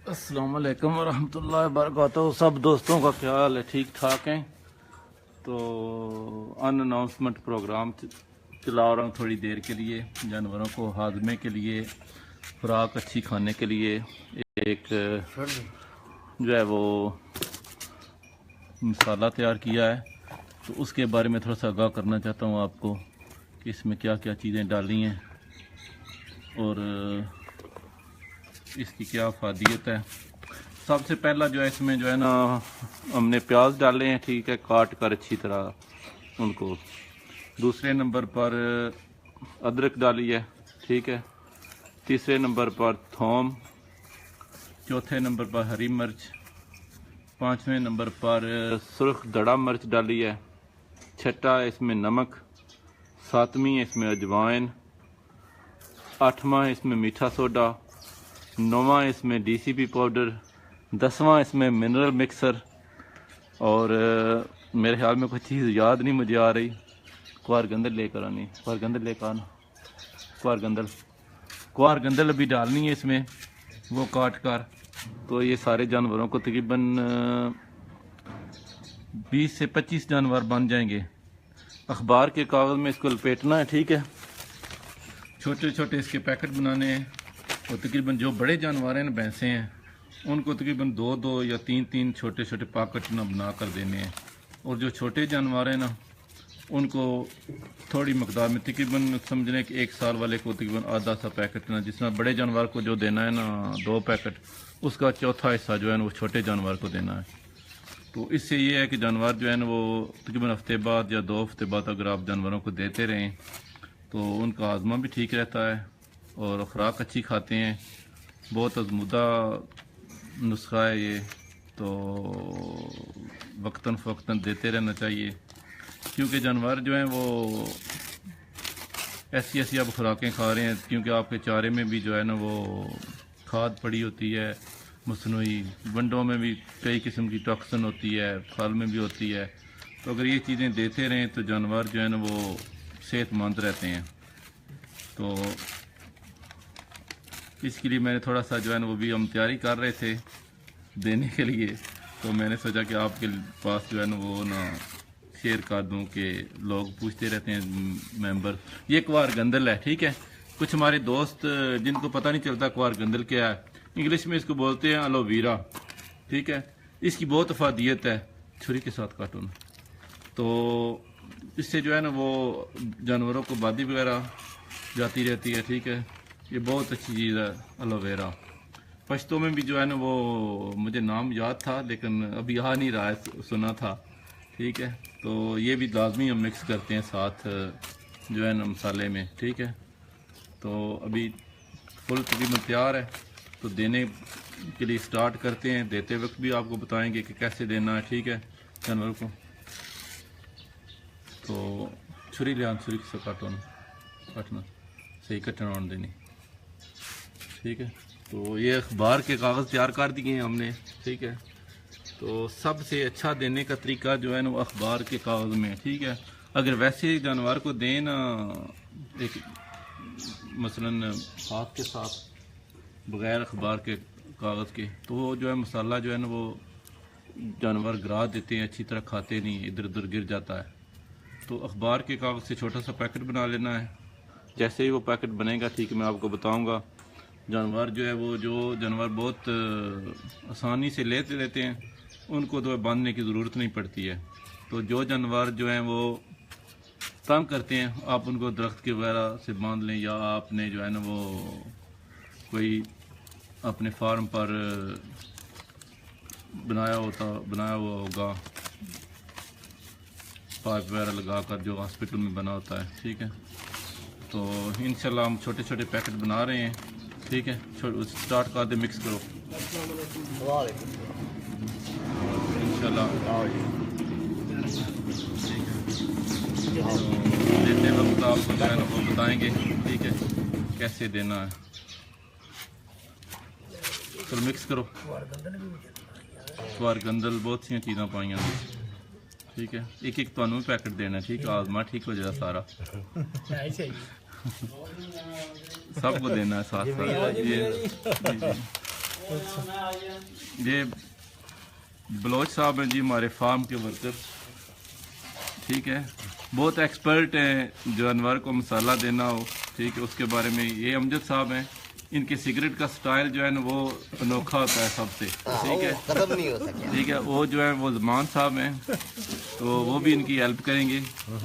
अस्सलाम वालेकुम वरहमतुल्लाहि वबरकातुहू। सब दोस्तों का क्या हाल है? ठीक ठाक हैं? तो अनअनाउंसमेंट प्रोग्राम चला रहा हूँ थोड़ी देर के लिए, जानवरों को हाजमे के लिए, खुराक अच्छी खाने के लिए एक जो है वो मसाला तैयार किया है। तो उसके बारे में थोड़ा सा आगाह करना चाहता हूँ आपको कि इसमें क्या क्या चीज़ें डाली हैं और इसकी क्या अफादियत है। सबसे पहला जो है इसमें जो है ना हमने प्याज डाले हैं, ठीक है, काट कर अच्छी तरह उनको। दूसरे नंबर पर अदरक डाली है, ठीक है। तीसरे नंबर पर थोम, चौथे नंबर पर हरी मिर्च, पाँचवें नंबर पर सुर्ख दड़ा मिर्च डाली है, छठा इसमें नमक, सातवीं इसमें अजवाइन, आठवां इसमें मीठा सोडा, नौवां इसमें डीसीपी पाउडर, 10वां इसमें मिनरल मिक्सर और मेरे ख्याल में कोई चीज़ याद नहीं मुझे आ रही। क्वारगंदल लेकर आनी, क्वारगंदल लेकर आना, क्वारगंदल अभी डालनी है इसमें, वो काट कर। तो ये सारे जानवरों को तकरीबन 20 से 25 जानवर बन जाएंगे। अखबार के कागज़ में इसको लपेटना है, ठीक है। छोटे छोटे इसके पैकेट बनाने हैं और तकरीबन जो बड़े जानवर हैं ना, भैंसे हैं, उनको तकरीबन 2-2 या 3-3 छोटे छोटे पैकेट ना बना कर देने हैं। और जो छोटे जानवर हैं ना, उनको थोड़ी मकदार में तकरीबन समझने कि 1 साल वाले को तकरीबन आधा सा पैकेट ना, जिस तरह बड़े जानवर को जो देना है ना 2 पैकेट, उसका चौथा हिस्सा जो है ना वो छोटे जानवर को देना है। तो इससे ये है कि जानवर जो है ना वो तकरीबन हफ्ते बाद या 2 हफ्ते बाद अगर आप जानवरों को देते रहें तो उनका आज़मा भी ठीक रहता है और खुराक अच्छी खाते हैं। बहुत आजमूदा नुस्खा है ये, तो वक्तन फ़वक्तन देते रहना चाहिए, क्योंकि जानवर जो हैं वो ऐसी ऐसी अब खुराकें खा रहे हैं, क्योंकि आपके चारे में भी जो है ना वो खाद पड़ी होती है, मसनूई वंडों में भी कई किस्म की टॉक्सिन होती है, फल में भी होती है। तो अगर ये चीज़ें देते रहें तो जानवर जो है ना वो सेहतमंद रहते हैं। तो इसके लिए मैंने थोड़ा सा जो है ना वो भी हम तैयारी कर रहे थे देने के लिए, तो मैंने सोचा कि आपके पास जो है ना वो ना शेयर कर दूं कि लोग पूछते रहते हैं मेंबर। ये क्वारगंदल है, ठीक है। कुछ हमारे दोस्त जिनको पता नहीं चलता क्वारगंदल क्या है, इंग्लिश में इसको बोलते हैं एलोवेरा, ठीक है। इसकी बहुत अफादियत है, छुरी के साथ काटो ना। तो इससे जो है ना वो जानवरों को बादी वगैरह जाती रहती है, ठीक है। ये बहुत अच्छी चीज़ है एलोवेरा। पश्तो में भी जो है ना वो मुझे नाम याद था लेकिन अभी आ नहीं रहा है, सुना था, ठीक है। तो ये भी लाजमी हम मिक्स करते हैं साथ जो है ना मसाले में, ठीक है। तो अभी फुल तकरीबन तैयार है, तो देने के लिए स्टार्ट करते हैं। देते वक्त भी आपको बताएंगे कि कैसे देना है, ठीक है, जानवर को। तो छुरी ले आन, छुरी से काटना सही कटना होने देनी, ठीक है। तो ये अखबार के कागज़ तैयार कर दिए हैं हमने, ठीक है। तो सबसे अच्छा देने का तरीका जो है ना वो अखबार के कागज़ में, ठीक है। अगर वैसे जानवर को दें ना एक मसलन हाथ के साथ बग़ैर अखबार के कागज़ के, तो वो जो है मसाला जो है ना वो जानवर गिरा देते हैं, अच्छी तरह खाते नहीं, इधर उधर गिर जाता है। तो अखबार के कागज़ से छोटा सा पैकेट बना लेना है। जैसे ही वो पैकेट बनेगा, ठीक है, मैं आपको बताऊँगा। जानवर जो है वो जो जानवर बहुत आसानी से लेते हैं उनको तो बांधने की ज़रूरत नहीं पड़ती है। तो जो जानवर जो हैं वो तंग करते हैं, आप उनको दरख्त के वगैरह से बांध लें, या आपने जो है ना वो कोई अपने फार्म पर बनाया हुआ होगा पाइप वगैरह लगा कर, जो हॉस्पिटल में बना होता है, ठीक है। तो इंशाल्लाह हम छोटे छोटे पैकेट बना रहे हैं, ठीक है। स्टार्ट कर दे, मिक्स करो इंशाल्लाह, ठीक है। तो देते वक्त आपको जो है ना वो बताएंगे, ठीक है, कैसे देना है। चलो मिक्स करो। क्वारगंदल बहुत सी चीज़ां पाई, ठीक है। एक एक तुहानू पैकेट देना, ठीक है, आजमा ठीक हो जाएगा सारा। सबको देना है साथ साथ। ये बलोच साहब हैं जी, हमारे फार्म के वर्कर, ठीक है, बहुत एक्सपर्ट हैं जानवर को मसाला देना हो, ठीक है, उसके बारे में। ये अमजद साहब हैं, इनके सिगरेट का स्टाइल जो है ना वो अनोखा होता है सबसे, ठीक है, खत्म नहीं हो सके। ठीक है। वो जो है वो ज़ुमान साहब हैं, तो वो भी इनकी हेल्प करेंगे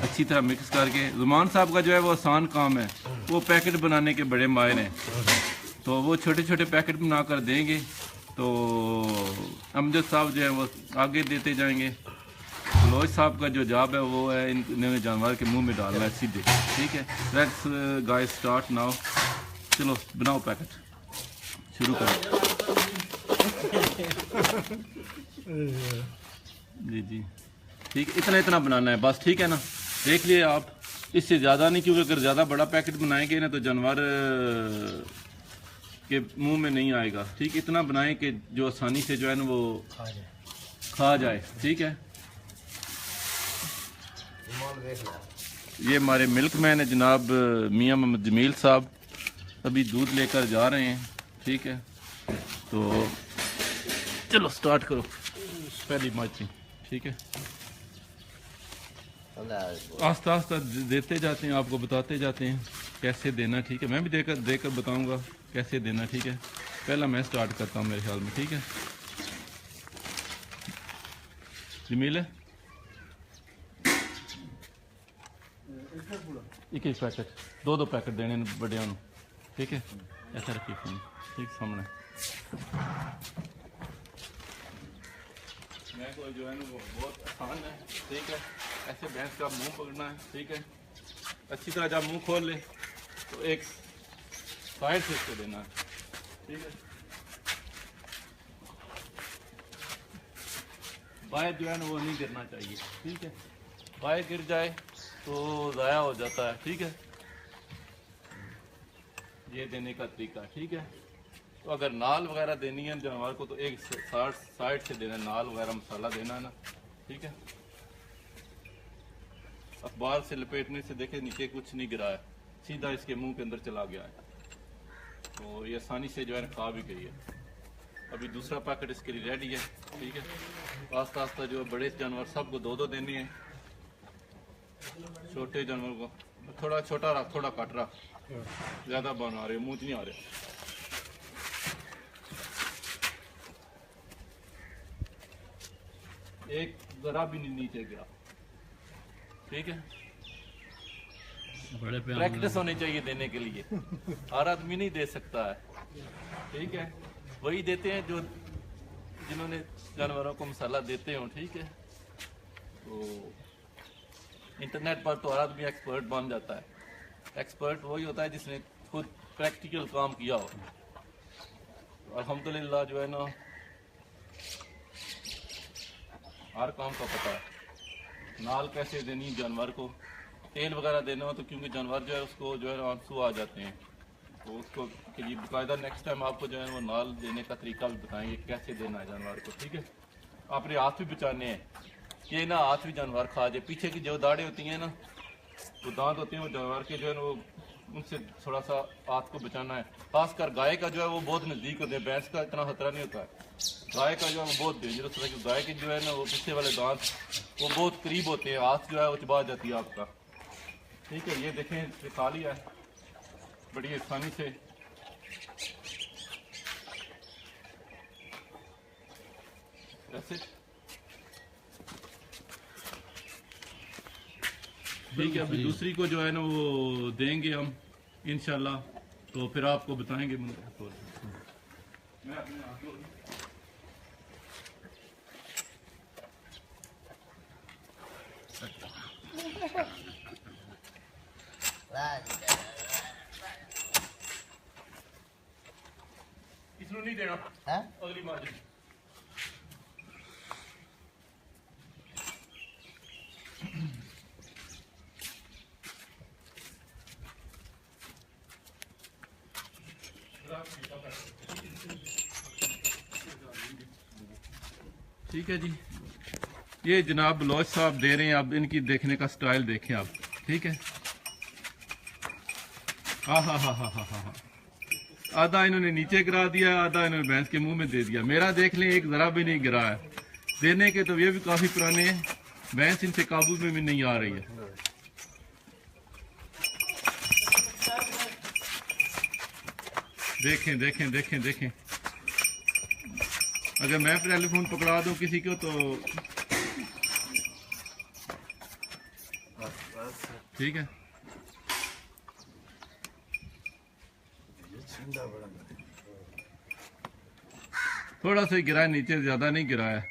अच्छी तरह मिक्स करके। ज़ुमान साहब का जो है वो आसान काम है, वो पैकेट बनाने के बड़े माहिर हैं, तो वो छोटे छोटे पैकेट बना कर देंगे, तो अमजद साहब जो है वो आगे देते जाएंगे। बलोच साहब का जो जॉब है वो है इन जानवर के मुंह में डालना है सीधे, ठीक है। Let's guys start now. चलो बनाओ पैकेट, शुरू करो। जी जी ठीक, इतना इतना बनाना है बस, ठीक है ना, देख लिए आप, इससे ज़्यादा नहीं, क्योंकि अगर ज़्यादा बड़ा पैकेट बनाएंगे ना तो जानवर के मुंह में नहीं आएगा, ठीक। इतना बनाएं कि जो आसानी से जो है ना वो खा जाए, ठीक है। ये हमारे मिल्क मैन है जनाब मियां मोहम्मद जमील साहब, अभी दूध लेकर जा रहे हैं, ठीक है। तो चलो स्टार्ट करो पहली मार्चिंग, ठीक है। आस्ता आस्ता देते जाते हैं, आपको बताते जाते हैं कैसे देना, ठीक है। मैं भी देकर बताऊंगा कैसे देना, ठीक है। पहला मैं स्टार्ट करता हूँ मेरे ख्याल में, ठीक है। जमील है एक एक पैकेट, दो पैकेट देने बड़े, ठीक है। ऐसा रखिए फोन, ठीक सामने। मैं को जो है ना वो बहुत आसान है, ठीक है। ऐसे भैंस का मुंह पकड़ना है, ठीक है। अच्छी तरह जब मुंह खोल ले तो एक साइड से इसको देना है, ठीक है। बाहर जो है ना वो नहीं गिरना चाहिए, ठीक है। बाहर गिर जाए तो ज़ाया हो जाता है, ठीक है। ये देने का तरीका, ठीक है। तो अगर नाल वगैरह देनी है जानवर को तो एक साइड से देना, नाल वगैरह मसाला देना है ना, ठीक है। अखबार से लपेटने से देखे नीचे कुछ नहीं गिरा है, सीधा इसके मुंह के अंदर चला गया है, तो ये आसानी से जो है खा भी गई है। अभी दूसरा पैकेट इसके लिए रेडी है, ठीक है। आस्ता आस्ता जो बड़े जानवर सबको दो देनी है, छोटे जानवर को थोड़ा छोटा रख, थोड़ा कट रख, ज्यादा बना रहे, मुंह नहीं आ रहे। एक जरा भी नहीं नीचे गया, ठीक है। प्रैक्टिस होनी चाहिए देने के लिए, हर आदमी नहीं दे सकता है, ठीक है। वही देते हैं जो जिन्होंने जानवरों को मसाला देते हो, ठीक है। तो इंटरनेट पर तो हर आदमी एक्सपर्ट बन जाता है। एक्सपर्ट वही होता है जिसने खुद प्रैक्टिकल काम किया हो। अल्हम्दुलिल्लाह जो है ना हर काम का पता है। नाल कैसे देनी जानवर को, तेल वगैरह देना हो तो क्योंकि जानवर जो है उसको जो है आंसू आ जाते हैं, तो उसको के लिए बाकायदा नेक्स्ट टाइम आपको जो है वो नाल देने का तरीका भी बताएंगे कैसे देना है जानवर को, ठीक है। अपने हाथ भी बचाने हैं कि ना हाथ भी जानवर खा जाए। पीछे की जो दाढ़ें होती हैं ना, वो दांत होते हैं, वो जानवर के जो है वो उनसे थोड़ा सा हाथ को बचाना है। खासकर गाय का जो है वो बहुत नज़दीक होते हैं, भैंस का इतना खतरा नहीं होता है, गाय का जो है वो बहुत डेंजरस होता है। गाय के जो है ना वो पीछे वाले दांत वो बहुत करीब होते हैं, हाथ जो है वो चबा जाती है आपका, ठीक है। ये देखें खा लिया है बड़ी आसानी से। ऐसे ठीक है। अभी दूसरी को जो है ना वो देंगे हम इंशाल्लाह, तो फिर आपको बताएंगे। मैं अपने इसको नहीं देना, अगली मार्जिन ठीक है जी। ये जनाब बलोच साहब दे रहे हैं, अब इनकी देखने का स्टाइल देखें आप, ठीक है। हाँ हाँ हाँ हाँ हाँ हाँ हाँ। आधा इन्होंने नीचे गिरा दिया, आधा इन्होंने भैंस के मुंह में दे दिया। मेरा देख लें, एक जरा भी नहीं गिरा है। देने के तो ये भी काफी पुराने हैं, भैंस इनसे काबू में भी नहीं आ रही है। देखें देखें देखें देखें, अगर मैं टेलीफोन पकड़ा दूं किसी को तो ठीक है। थोड़ा सा ही गिरा है नीचे, ज्यादा नहीं गिरा है।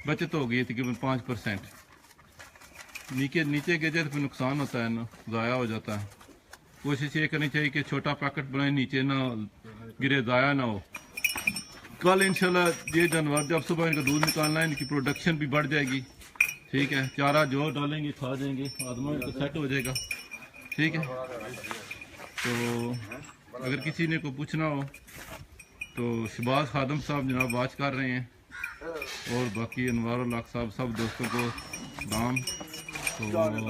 बचत हो गई तकरीबन 5%। नीचे नीचे गिर जाए तो फिर नुकसान होता है ना, ज़ाया हो जाता है। कोशिश ये करनी चाहिए कि छोटा पैकेट बनाए, नीचे ना गिरे, ज़ाया ना हो। कल इंशाल्लाह ये जानवर जब सुबह इनका दूध निकालना है, इनकी प्रोडक्शन भी बढ़ जाएगी। ठीक है, चारा जो डालेंगे खा जाएंगे, आदमा इनका सेट हो जाएगा। ठीक है, तो अगर किसी ने को पूछना हो तो शहबाज खादम साहब जनाब वाच कर रहे हैं, और बाकी अनवार उल हक साहब, सब दोस्तों को सलाम। तो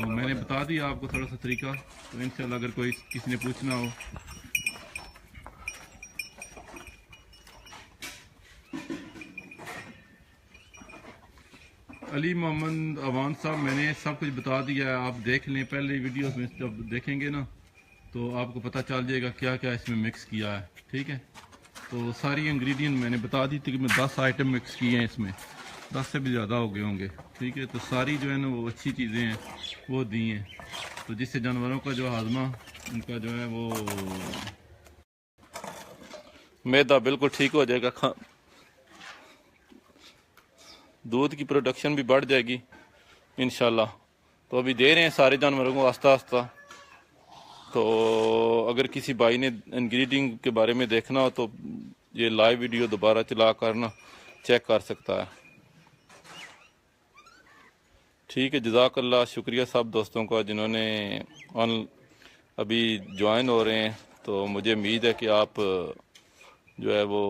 मैंने बता दिया आपको थोड़ा सा तरीका, तो इंशाल्लाह अगर कोई किसी ने पूछना हो। अली मोहम्मद अवान साहब, मैंने सब कुछ बता दिया है, आप देख लें पहले वीडियोस में। जब देखेंगे ना तो आपको पता चल जाएगा क्या क्या इसमें मिक्स किया है। ठीक है, तो सारी इंग्रेडिएंट मैंने बता दी थी कि मैं 10 आइटम मिक्स किए हैं इसमें, 10 से भी ज़्यादा हो गए होंगे। ठीक है, तो सारी जो है ना वो अच्छी चीज़ें हैं वो दी हैं, तो जिससे जानवरों का जो हाजमा उनका जो है वो मैदा बिल्कुल ठीक हो जाएगा, दूध की प्रोडक्शन भी बढ़ जाएगी इंशाल्लाह। तो अभी दे रहे हैं सारे जानवरों को आस्ता आस्ता। तो अगर किसी भाई ने इंग्रेडिएंट के बारे में देखना हो तो ये लाइव वीडियो दोबारा चला कर ना चेक कर सकता है। ठीक है, जज़ाकल्लाह, शुक्रिया सब दोस्तों का जिन्होंने अभी ज्वाइन हो रहे हैं। तो मुझे उम्मीद है कि आप जो है वो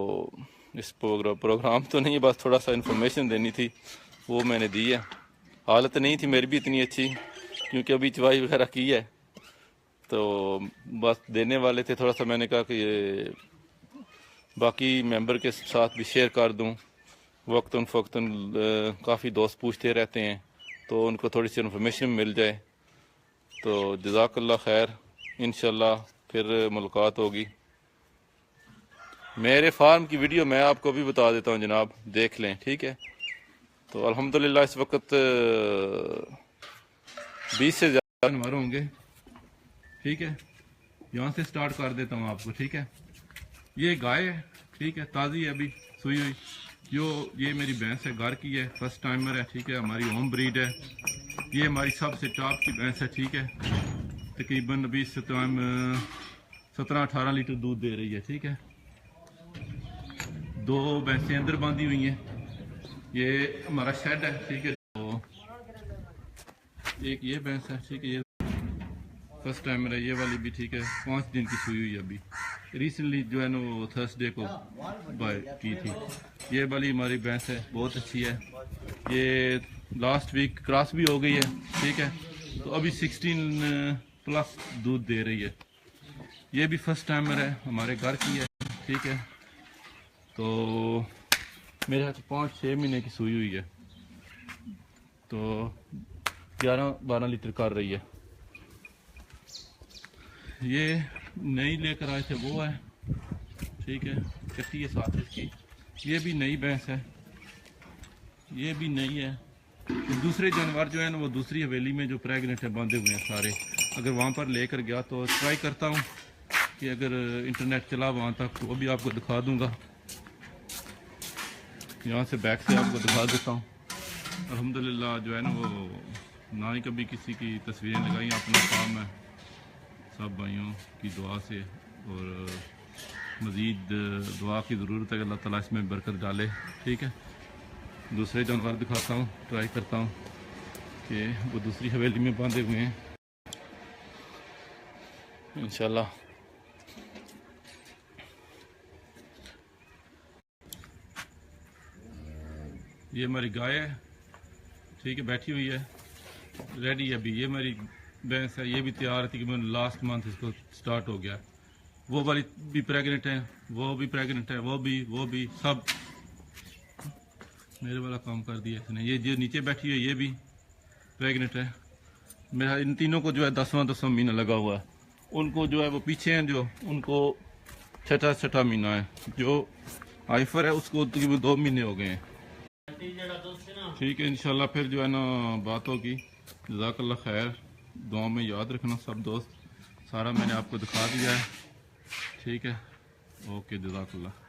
इस प्रोग्राम तो नहीं, बस थोड़ा सा इन्फॉर्मेशन देनी थी, वो मैंने दी है। हालत नहीं थी मेरी भी इतनी अच्छी, क्योंकि अभी चवाई वगैरह की है, तो बस देने वाले थे। थोड़ा सा मैंने कहा कि ये बाकी मेंबर के साथ भी शेयर कर दूं। वक्तन फ़क्तन काफ़ी दोस्त पूछते रहते हैं, तो उनको थोड़ी सी इन्फॉर्मेशन मिल जाए। तो जज़ाकल्लाह खैर, इंशाल्लाह फिर मुलाकात होगी। मेरे फार्म की वीडियो मैं आपको भी बता देता हूँ जनाब, देख लें। ठीक है, तो अल्हम्दुलिल्लाह इस वक्त 20 से ज़्यादा जानवर होंगे। ठीक है, यहाँ से स्टार्ट कर देता हूँ आपको। ठीक है, ये गाय है, ठीक है, ताज़ी है अभी सुई हुई। ये मेरी भैंस है, घर की है, फर्स्ट टाइमर है। ठीक है, हमारी होम ब्रीड है। ये हमारी सबसे टॉप की भैंस है। ठीक है, तकरीबन अभी इस टाइम 17-18 लीटर दूध दे रही है। ठीक है, 2 भैंसें अंदर बांधी हुई हैं। ये हमारा शेड है। ठीक है, तो एक ये भैंस है। ठीक है, ये फर्स्ट टाइमर है, ये वाली भी। ठीक है, 5 दिन की सुई हुई है अभी, रिसेंटली जो है ना वो थर्सडे को बाय की थी। ये वाली हमारी भैंस है, बहुत अच्छी है। ये लास्ट वीक क्रॉस भी हो गई है। ठीक है, तो अभी 16+ दूध दे रही है। ये भी फर्स्ट टाइमर है, हमारे घर की है। ठीक है, तो मेरे हाथ 5-6 महीने की सुई हुई है, तो 11-12 लीटर कर रही है। ये नई लेकर आए थे वो है। ठीक है, कट्टी है साथ इसकी। ये भी नई भैंस है, ये भी नई है। तो दूसरे जानवर जो है ना वो दूसरी हवेली में जो प्रेग्नेंट है बांधे हुए हैं सारे। अगर वहाँ पर लेकर गया तो ट्राई करता हूँ कि अगर इंटरनेट चला वहाँ तक तो वो भी आपको दिखा दूँगा। यहाँ से बैक से आपको दिखा देता हूँ। अल्हम्दुलिल्लाह जो है ना वो ना ही कभी किसी की तस्वीरें लगाई, अपना काम है सब भाइयों की दुआ से, और मज़ीद दुआ की ज़रूरत है, अल्लाह ताला इसमें बरकत डाले। ठीक है, दूसरे जानवर दिखाता हूँ, ट्राई करता हूँ कि वो दूसरी हवेली में बांधे हुए हैं इंशाल्लाह। ये हमारी गाय है। ठीक है, बैठी हुई है, रेडी है अभी। ये हमारी भैंस है, ये भी तैयार थी कि मैं लास्ट मंथ इसको स्टार्ट हो गया। वो वाली भी प्रेग्नेंट है, वो भी प्रेग्नेंट है, वो भी सब मेरे वाला काम कर दिया इसने। ये जो नीचे बैठी है ये भी प्रेग्नेंट है। मेरा इन तीनों को जो है 10वां महीना लगा हुआ है। उनको जो है वो पीछे हैं जो, उनको छठा महीना है। जो आइफर है उसको तकरीबन 2 महीने हो गए हैं। ठीक है, इंशाल्लाह फिर जो है ना बात होगी। जज़ाकल्लाह खैर, दुआ में याद रखना सब दोस्त। सारा मैंने आपको दिखा दिया है। ठीक है, ओके, जज़ाकल्लाह।